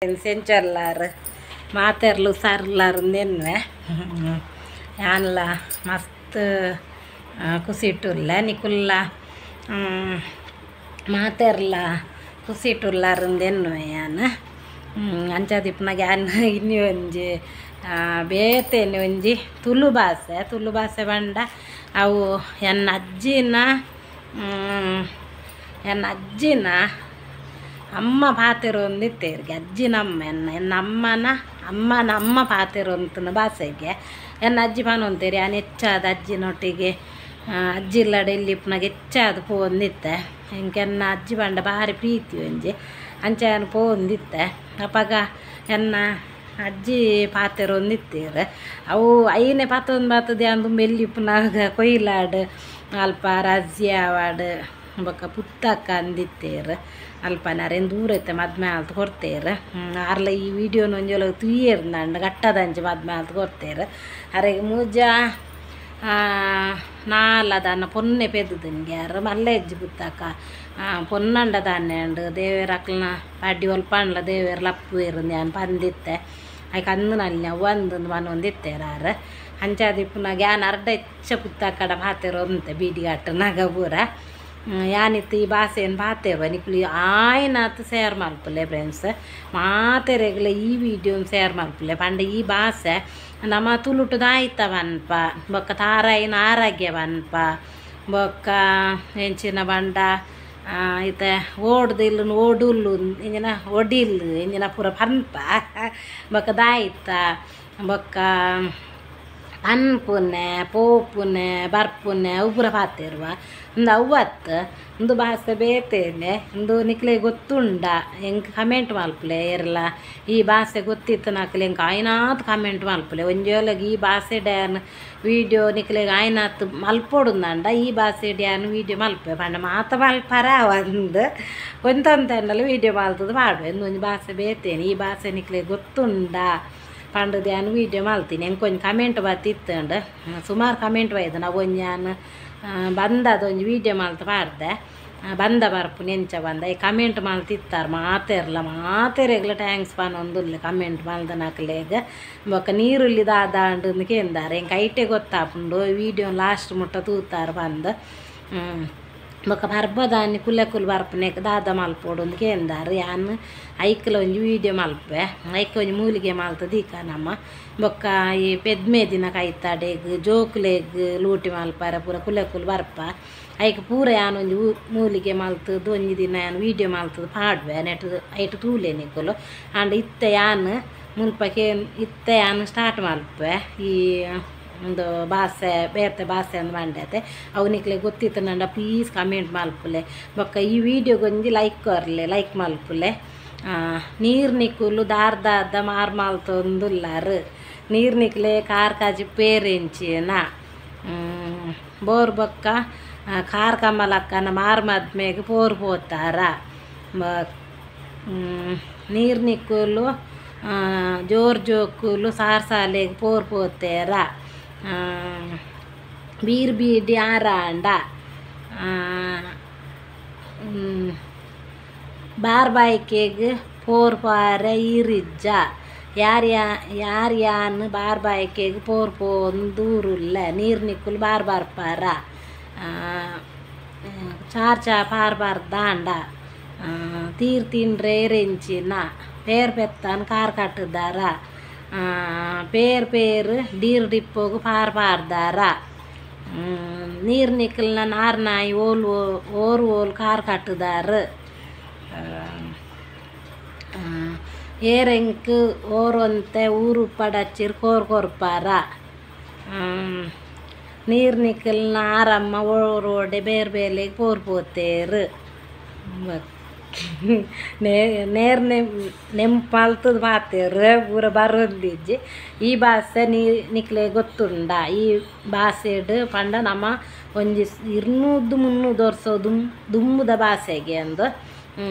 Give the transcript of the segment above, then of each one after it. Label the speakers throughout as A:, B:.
A: ಸೆಂಚರ್ಲಾರು ಮಾತೆರ್ಲು ಸರ್ಲಾರು ನೆನ್ನೆ ಯಾನ್ಲ ಮಸ್ತ್ ಕುಸಿಟ್ಟುಲ್ಲ ನಿಕುಲ್ಲ ಮಾತೆರ್ಲ ಕುಸಿಟ್ಟುಲ್ಲಾರಂದೆನ್ನು ಯಾನ್ ಅಂಚಾದಿಪ್ಪನಾಗ ಯಾನ್ ಇನ್ನಿ ಒಂಜಿ ಬೇತೇನೆ ಒಂಜಿ ತುಳು ಭಾಷೆ ಬಂಡ ಅವು ಎನ್ನ ಅಜ್ಜಿನ ಅಮ್ಮ ಪಾತೆರು ಒಂದಿತ್ತೇರಿಗೆ ಅಜ್ಜಿನ ಅಮ್ಮ ಎನ್ನ ಅಮ್ಮನ ಅಮ್ಮ ಪಾತೆರು ಅಂತನ ಭಾಷೆಗೆ ಎನ್ನ ಅಜ್ಜಿ ಪಾನೊಂತೇರಿ ನಾನು ಹೆಚ್ಚಾದ ಅಜ್ಜಿನೊಟ್ಟಿಗೆ ಅಜ್ಜಿಲ್ಲಡೆ ಎಲ್ಲಿಪ್ಪನಾಗ ಹೆಚ್ಚಾದ ಪೋಂದಿತ್ತೆ ಎಂಕೆನ್ನ ಅಜ್ಜಿ ಬಂಡ ಭಾರಿ ಪ್ರೀತಿ ಒಂಜಿ ಅಂಚೆನ ಪೋಂದಿತ್ತೆ ಅಪ್ಪಾಗ ಎನ್ನ ಅಜ್ಜಿ ಪಾತೆರು ಒಂದಿತ್ತೀರು ಅವು ಐನೇ ಪಾತೊಂದು ಬಾತದೆ ಅಂದು ಮೆಲ್ಲಿಪ್ಪನಾಗ ಕೊಯ್ಲಾಡು ಅಲ್ಪ ರಜ್ಯಾವಾಡು ಬೊಕ್ಕ ಪುತ್ತಕ್ಕ ಅಂದಿತ್ತೇರು ಅಲ್ಪನಾರೇನು ದೂರ ಐತೆ ಮದ್ಮೆ ಆಲ್ತು ಕೊಡ್ತೇರು ಅರ್ಲ ಈ ವಿಡಿಯೋನ ಒಂಜೊಲ ತುಯ್ಯೇರ್ನಂಡು ಗಟ್ಟದಂಚೆ ಮದ್ಮೆ ಆಲ್ತು ಕೊಡ್ತೇರು ಅರೆಗೆ ಮೂಜ ನಾಲದನ್ನ ಪೊನ್ನೆ ಪೆದ್ದುದನ್ಗೆ ಯಾರು ಮಲ್ಲ ಎಜ್ಜಿ ಪುತ್ತಕ್ಕ ಪೊನ್ನಂಡ ದಾನ್ನೆ ಅಂಡು ದೇವೇರ ಅಕ್ಲನ ಅಡ್ಡಿ ಒಲ್ಪಂಡ್ಲ ದೇವೇರ ಲಪ್ಪು ಇರಂದು ನಾನು ಪಂದಿತ್ತೆ ಆಯ್ಕೆ ಅಂದನಲ್ಲಿ ಒಂದು ಮನೊಂದಿತ್ತೇರಾರು ಅಂಚಾದಿಪ್ಪನಾಗ ಯಾನ್ ಅರ್ಧ ಹೆಚ್ಚ ಪುತ್ತಕ್ಕಡ ಪಾತೆರು ಅಂತೆ ಬೀಡಿಗಾಟ ನಗ ಪೂರ ಯಾನಿತ್ತು ಈ ಭಾಷೆಯನ್ನು ಪಾತೇವ ನಿಕ್ಲಿ ಆಯ್ನಾತು ಶೇರ್ ಮಲ್ಪಲೆ ಫ್ರೆಂಡ್ಸ್ ಮಾತೆರೆಗ್ಲ ಈ ವಿಡಿಯೋನ ಶೇರ್ ಮಲ್ಪಲೆ ಪಂಡ ಈ ಭಾಷೆ ನಮ್ಮ ತುಳುಟುದಾಯ್ತವನ್ಪ ಬೊಕ್ಕ ತಾರಾಯಿನ ಆರೋಗ್ಯವನ್ಪ ಬೊಕ್ಕ ಹೆಂಚಿನ ಬಂಡ ಇತ್ತೆ ಓಡ್ದಿಲ್ಲು ಓಡುಲ್ಲು ಇಂಜಿನ ಒಡಿಲ್ಲು ಇಂಜಿನ ಪೂರ ಪನ್ಪ ಬೊಕ್ಕ ದಾಯ್ತ ಬೊಕ್ಕ ಅನ್ಪುನೆ ಪೋಪುನೆ ಬರ್ಪುನೆ ಅವು ಪೂರ ಪಾತೆರುವ ಒಂದು ಅವತ್ತು ಒಂದು ಭಾಷೆ ಬೇತೇನೆ ಒಂದು ನಿಕ್ಲೆ ಗೊತ್ತುಂಡ ಹೆಂಗೆ ಕಮೆಂಟ್ ಮಲ್ಪಲೆ ಇರಲ್ಲ ಈ ಭಾಷೆ ಗೊತ್ತಿತ್ತು ನಾಕ್ಲೆ ಹೆಂಗೆ ಆಯ್ನಾತ್ ಕಮೆಂಟ್ ಮಲ್ಪಲೆ ಒಂಜೋಲಗೆ ಈ ಭಾಷೆ ಡ್ಯಾನ್ ವೀಡಿಯೋ ನಿಕ್ಲೆಗೆ ಆಯ್ನಾತ್ ಮಲ್ಪೊಡುಂದಂಡ ಈ ಭಾಷೆ ಡ್ಯಾನ್ ವೀಡಿಯೋ ಮಲ್ಪೆ ಪಂಡ ಮಾತ ಮಲ್ಪರ ಒಂದು ಒಂತಂತಂಡಲ್ಲ ವೀಡಿಯೋ ಮಲ್ತದ್ದು ಮಾಡುವೆ ಒಂದು ಭಾಷೆ ಬೇತೇನೆ ಈ ಭಾಷೆ ನಿಕ್ಲೆ ಗೊತ್ತುಂಡ ಪಂಡು ಧ್ಯಾನ್ ವೀಡಿಯೋ ಮಲ್ತೀನಿ ಹೆಂಗೆ ಕೊಂಚ ಕಮೆಂಟ್ ಬತ್ತಿತ್ತಂಡು ಸುಮಾರು ಕಮೆಂಟ್ ಬೈದು ನಾವು ಒಂಜಿ ನಾನು ಬಂದದ ಒಂಜಿ ವೀಡಿಯೋ ಮಲ್ತು ಪಾಡ್ದೆ ಬಂದ ಬರ್ಪು ನೆಂಚ ಬಂದ ಈ ಕಮೆಂಟ್ ಮಲ್ತಿತ್ತಾರೆ ಮಾತೆರೆಗ್ಲ ಟ್ಯಾಂಕ್ಸ್ ಪಾನೊಂದುಲ್ಲೆ ಕಮೆಂಟ್ ಮಲ್ದ ನಕ್ಲೆಗ ಬೊಕ್ಕ ನೀರುಳ್ಳಿ ದಾದಾಂಡು ಕೇಂದಾರೆ ಹೆಂಗೆ ಐಟೆ ಗೊತ್ತಾಪುಂಡು ವೀಡಿಯೋ ಲಾಸ್ಟ್ ಮುಟ್ಟ ತೂತಾರೆ ಬಂದು ಬೊಕ್ಕ ಬರ್ಬದಾನಿ ಕುಲ್ಲೆ ಬರ್ಪನೆಕ್ ದಾದ ಮಲ್ಪೋಡು ಒಂದು ಕೇಂದಾರು ಯಾನ್ ಐಕ್ಲ ಒಂಜಿ ವೀಡಿಯೋ ಮಲ್ಪೆ ಐಕ್ ಒಂಜಿ ಮೂಲಿಗೆ ಮಲ್ತದ ಈಕ ನಮ್ಮ ಬೊಕ್ಕ ಈ ಪೆದ್ಮೆ ದಿನ ಕೈತಾಡೆಗ್ ಜೋಕ್ಲೆಗ್ ಲೂಟಿ ಮಲ್ಪಾರ ಪೂರ ಕುಲ್ಲೆ ಬರ್ಪ ಐಕ್ ಪೂರ ಯಾನೊಂಜಿ ಮೂಲಿಗೆ ಮಲ್ತದ್ದು ಒಂಜಿ ದಿನ ಯಾನ್ ವೀಡಿಯೋ ಮಲ್ತದ್ದು ಪಾಡ್ವೆ ನೆಟ್ ಐಟ್ ತೂಲೆ ನಿಕ್ಕಲು ಆಂಡ್ ಇತ್ತೆ ಯಾನ್ ಮುನ್ಪಕ್ಕೆ ಇತ್ತೆ ಯಾನ್ ಸ್ಟಾರ್ಟ್ ಮಲ್ಪೆ ಈ ಒಂದು ಭಾಷೆ ಬೇರೆ ಭಾಷೆ ಅಂದು ಮಂಡ್ಯತೆ ಅವನಿಕ್ಲೆ ಗೊತ್ತಿತ್ತು ನಂಡ ಪ್ಲೀಸ್ ಕಮೆಂಟ್ ಮಲ್ಪುಲೆ ಬೊಕ್ಕ ಈ ವಿಡಿಯೋಗೊಂದು ಲೈಕ್ ಮಲ್ಪುಲೆ ನೀರು ನಿಕ್ಕುಲು ದಾರ್ದಾದ ಮಾರು ಮಲ್ತೊಂದುಲ್ಲಾರು ನೀರು ನಿಕ್ಲೆ ಕಾರ್ ಕಾಜಿ ಪೇರೆಂಚಿನ ಬೋರ್ ಬೊಕ್ಕ ಕಾರ್ ಕಮ್ಮಲಕ್ಕನ ಮಾರು ಮದ್ಮೆಗೆ ಪೋರ್ ಪೋತಾರ ನೀರು ನಿಕ್ಕುಲು ಜೋಕುಲು ಸಾಲೆಗೆ ಪೋರ್ ಪೋತೇರ ಬೀರ್ ಬೀಡಿ ಆರಾಂಡ ಬಾರ್ಬಾಯ್ಕೆಗ್ ಪೋರ್ ಪಾರೆ ಈರಿಜ್ಜ ಯಾನ್ ಬಾರ್ಬಾಯ್ಕೆಗ್ ಪೋರ್ ಪೋಂದೂರುಲ್ಲ ನೀರು ನಿಕ್ಕುಲು ಬಾರ್ಪಾರ ಚಾರ್ಚಾ ಪಾರ್ಬಾರ್ದಾಂಡ ತೀರ್ ತಿಂಡ್ರೆ ರೆಂಚಿನ ಪೇರ್ ಪೆತ್ತಾನ್ ಕಾರ್ ಕಟ್ಟದಾರ ಪೇರ್ ಡೀರ್ ಡಿಪ್ಪೋಗು ಪಾರ್ದಾರ ನೀರು ನಿಕ್ಕಲ್ನ ನಾಯಿ ಓಲ್ ಕಾರ್ ಕಟ್ಟದಾರು ಏರೆಂಕ್ ಓರೊಂತೆ ಊರು ಪಡಚ್ಚಿರ್ ಕೊರ್ಪಾರ ನೀರು ನಿಕ್ಕಲ್ನ ಆರಮ್ಮ ಓಡೆ ಬೇರ್ಲೆಗೆ ಪೋರ್ಪೋತೇರು ನೇರ್ ನೆಂಪಲ್ತದ ಪಾತೇರು ಪೂರ ಬರೋದಿಜ್ಜಿ ಈ ಭಾಷೆ ನಿಕ್ಲೆ ಗೊತ್ತುಂಡ ಈ ಭಾಷೆಡ್ ಪಂಡ ನಮ್ಮ ಒಂಜಿ 200-300 ವರ್ಷ ದುಂಬುದ ಭಾಷೆಗೆ ಅಂದು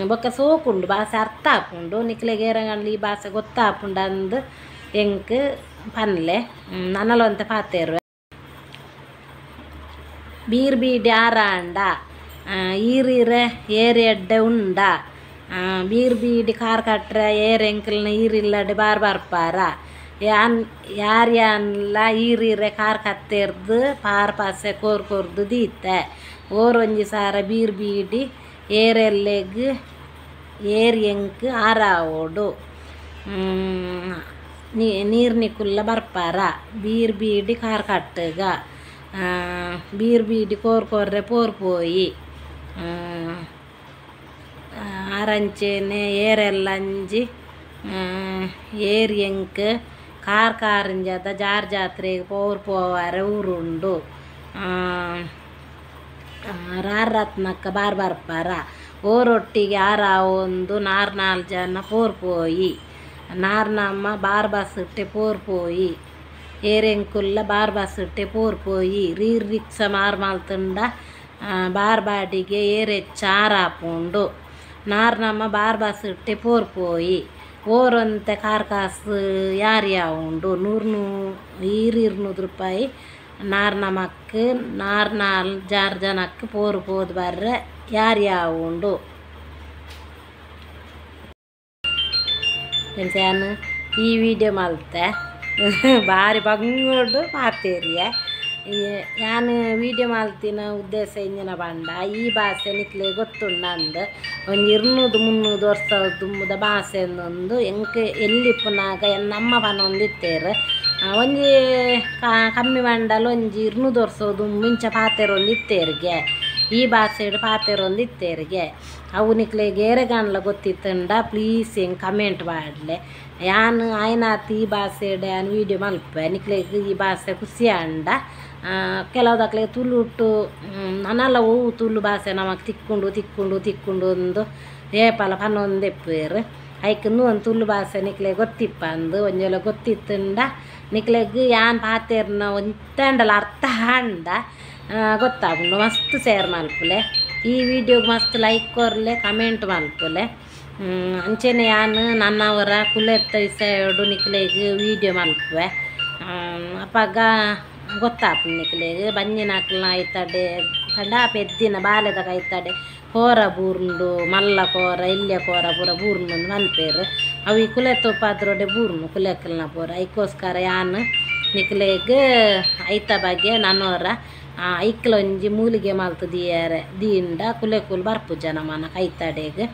A: ಬೊಕ್ಕ ಸೋಕುಂಡು ಭಾಷೆ ಅರ್ಥ ಆಪುಂಡು ನಿಕ್ಲೆಗೆ ಏರಂಗಂಡ್ಲಿ ಈ ಭಾಷೆ ಗೊತ್ತಾಪುಂಡು ಅಂದು ಎಂಕ್ ಪನ್ಲೆ ನನ್ನಲೊಂತೆ ಪಾತೇರು ಬೀರ್ ಬೀಡಿ ಆರಾಂಡ ಈರಿರೆ ಏರಿ ಎಡ್ಡೆ ಉಂಡ ಬೀರ್ ಬೀಡಿ ಕಾರ್ ಕಟ್ರೆ ಏರ್ ಎಂಕಲ್ನ ಈರಿಲ್ಲಡೆ ಬಾರ್ ಬರ್ಪಾರ ಯಾರ್ಯಾನ್ಲ ಈರಿರೆ ಕಾರ್ ಕತ್ತೆರ್ದು ಪಾರ್ ಪಾಸೆ ಕೋರ್ದು ದೀತೆ ಓರೊಂಜಿ ಸಾರ ಬೀರ್ ಬೀಡಿ ಏರೆಲ್ಲೆಗ್ ಏರ್ ಎಂಕ್ ಆರಾವೋಡು ನೀರ್ನಿಕುಲ್ಲ ಬರ್ಪಾರ ಬೀರ್ ಬೀಡಿ ಕಾರ್ ಕಟ್ಟಗ ಬೀರ್ ಬೀಡಿ ಕೋರ್ರೆ ಪೋಯಿ ಆರಂಚೆನೆ ಏರೆಲ್ಲಂಜಿ ಏರ್ ಎಂಕ್ ಕಾರಿಂಜದ ಜಾರ್ ಜಾತ್ರೆಗೆ ಪೋವಾರೆ ಊರುಂಡು ರಾರತ್ನಕ್ಕ ಬರ್ಪಾರ ಓರೊಟ್ಟಿಗೆ ಒಂದು 4 ಜನ ಪೋಯಿ ನಾರ್ನಮ್ಮ ಬಾರ್ ಬಸ್ ಇಟ್ಟೆ ಪೋಯಿ ಏರೆಂಕುಲ್ಲ ಬಾರ್ ಬಸ್ ಇಟ್ಟೆ ಪೋಯಿ ರಿಕ್ಷಾ ಮಾಲ್ತುಂಡ ಬಾರ್ ಬಾಡಿಗೆ ಏರೆಚ್ಚ ಆರಾಪುಂಡು ನಾರ್ನಮ್ಮ ಬಾರ್ ಬಸ್ ಇಟ್ಟೆ ಪೋಯಿ ಓರೊಂತೆ ಕಾರ್ ಕಾಸು ಯಾರ್ಯಾವುಂಡು 200 ರೂಪಾಯಿ ನಾರ್ನಮಕ್ಕೆ 4 ಜನಕ್ಕೆ ಪೋದು ಬರ್ರೆ ಯಾರ್ಯಾವುಂಡು ನಾನು ಈ ವಿಡಿಯೋ ಮಲ್ತೆ ಭಾರಿ ಬಂಗೋಡು ಪಾತೇರಿಯ ನಾನು ವಿಡಿಯೋ ಮಲ್ತಿನ ಉದ್ದೇಶ ಇಂಜಿನ ಬಂಡ ಈ ಭಾಷೆ ನಿಕ್ಲೆ ಗೊತ್ತುಂಡು ಒಂದು 200-300 ವರ್ಷ ತುಂಬದ ಭಾಷೆ ಒಂದು ಎಂಕ್ ಎಲ್ಲಿ ಪುನಾಗ ನಮ್ಮ ಪನ ಒಂದಿತ್ತೇರು ಒಂಜಿ ಕಮ್ಮಿ ಬಂಡಲು ಒಂಜಿ 200 ವರ್ಷ ಮುಂಚ ಪಾತೆರ್ ಒಂದಿತ್ತೇರಿಗೆ ಈ ಭಾಷೆ ಪಾತೆರ್ ಒಂದಿತ್ತೇರಿಗೆ ಅವು ನಿಕ್ಲೆಗೆ ಏರೆಗಾನ್ಲ ಗೊತ್ತಿತ್ತಂಡ ಪ್ಲೀಸ್ ಹೆಂಗೆ ಕಮೆಂಟ್ ಮಾಡಲೆ ಯಾನು ಆಯ್ನಾತ್ ಈ ಭಾಷೆ ನಾನು ವೀಡಿಯೋ ಮಲ್ಪೆ ನಿಕ್ಲೆಗೆ ಈ ಭಾಷೆ ಖುಷಿ ಅಂಡ ಕೆಲವುದಕ್ಲೆ ತುಳುಟ್ಟು ನನ್ನಲ್ಲ ಹೂವು ತುಳು ಭಾಷೆ ನಮಗೆ ತಿಕ್ಕೊಂಡು ಒಂದು ಏಪಲ ಪನ್ನೊಂದೆಪ್ಪೇರು ಐಕನ್ನು ಒಂದು ತುಳು ಭಾಷೆ ನಿಕ್ಲೆ ಗೊತ್ತಿಪ್ಪ ಅಂದು ಒಂಜೆಲ್ಲ ಗೊತ್ತಿತ್ತಂಡ ನಿಕ್ಲೆಗೆ ಯಾನ್ ಪಾತೆರ್ನ ಒಂತಂಡಲ ಅರ್ಥ ಅಂಡ ಗೊತ್ತಾಗ್ನು ಮಸ್ತ್ ಶೇರ್ ಮಲ್ಪುಲೆ ಈ ವಿಡಿಯೋಗೆ ಮಸ್ತ್ ಲೈಕ್ ಕೊರ್ಲೆ ಕಮೆಂಟ್ ಮಲ್ಪುಲೆ ಅಂಚೆನೆ ಯಾನು ನನ್ನವರ ಕುಲೆತ್ತ ವಿಷಯಡು ನಿಕ್ಲೆಗೆ ವಿಡಿಯೋ ಮಲ್ಪುವೆ ಅಪ್ಪಾಗ ಗೊತ್ತಾಪು ನಿಕ್ಲೆಗೆ ಬಂಜಿನಾಕ್ಲ ಆಯ್ತಡೆ ಕಂಡ ಪೆದ್ದಿನ ಬಾಲೆದಾಗ ಆಯ್ತಡೆ ಕೋರ ಬೂರ್ಂಡು ಮಲ್ಲ ಕೋರ ಇಲ್ಯ ಕೋರ ಪೂರ ಬೂರ್ನು ಮಲ್ಪೇರು ಅವು ಈ ಕುಲೆತ್ತ ಉಪಾದ್ರೊಡೆ ಬೂರ್ನು ಕುಲೆಕಲ್ನ ಪೂರ ಐಕೋಸ್ಕರ ಯಾನು ನಿಕ್ಲೆಗೆ ಐತ ಬಗ್ಗೆ ನನ್ನವರ ಐಕ್ಲೊಂಜಿ ಮೂಲಿಗೆ ಮಲ್ತು ದೀಂಡ ಕುಲೆಕುಲ್ ಬರ್ಪು ಜನ ಮನ ಕೈತಡೆಗೆ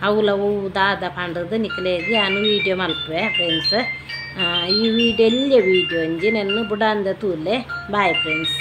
A: ಅವಲ ಹೂವು ದಾದ ಪಂಡದು ನಿಕ್ಲೆಗೆ ನಾನು ವೀಡಿಯೋ ಮಲ್ಪೆ ಫ್ರೆಂಡ್ಸ್ ಈ ವಿಡಿಯೋ ಎಲ್ಲಿಯ ವೀಡಿಯೋ ಒಂಜಿ ನೆನ್ನು ಬುಡಾಂದ ತೂಲೆ ಬಾಯ್ ಫ್ರೆಂಡ್ಸ್.